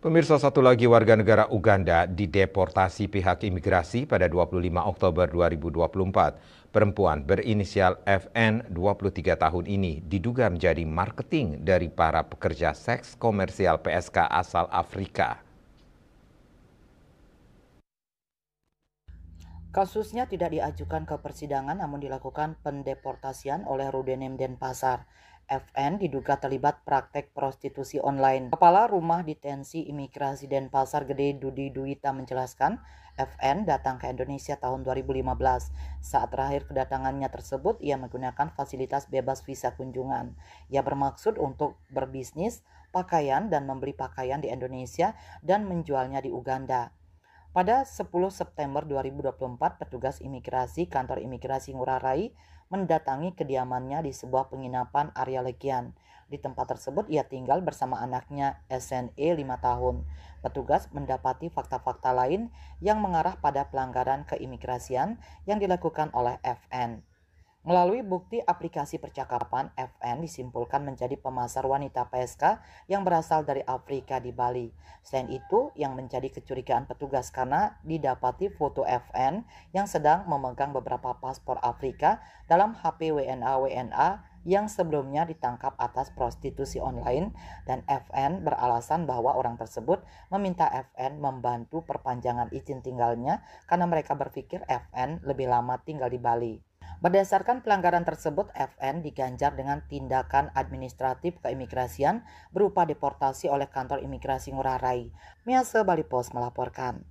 Pemirsa, satu lagi warga negara Uganda dideportasi pihak imigrasi pada 25 Oktober 2024. Perempuan berinisial FN 23 tahun ini diduga menjadi marketing dari para pekerja seks komersial PSK asal Afrika. Kasusnya tidak diajukan ke persidangan namun dilakukan pendeportasian oleh Rudenim Denpasar. FN diduga terlibat praktek prostitusi online. Kepala Rumah Detensi Imigrasi Denpasar Gede Dudi Duwita menjelaskan, FN datang ke Indonesia tahun 2015. Saat terakhir kedatangannya tersebut, ia menggunakan fasilitas bebas visa kunjungan. Ia bermaksud untuk berbisnis, pakaian dan membeli pakaian di Indonesia dan menjualnya di Uganda. Pada 10 September 2024, petugas imigrasi kantor imigrasi Ngurah Rai mendatangi kediamannya di sebuah penginapan Area Legian. Di tempat tersebut ia tinggal bersama anaknya SNE 5 tahun. Petugas mendapati fakta-fakta lain yang mengarah pada pelanggaran keimigrasian yang dilakukan oleh FN. Melalui bukti aplikasi percakapan, FN disimpulkan menjadi pemasar wanita PSK yang berasal dari Afrika di Bali. Selain itu, yang menjadi kecurigaan petugas karena didapati foto FN yang sedang memegang beberapa paspor Afrika dalam HP WNA yang sebelumnya ditangkap atas prostitusi online, dan FN beralasan bahwa orang tersebut meminta FN membantu perpanjangan izin tinggalnya karena mereka berpikir FN lebih lama tinggal di Bali. Berdasarkan pelanggaran tersebut, FN diganjar dengan tindakan administratif keimigrasian berupa deportasi oleh kantor imigrasi Ngurah Rai. Miase Bali Post melaporkan.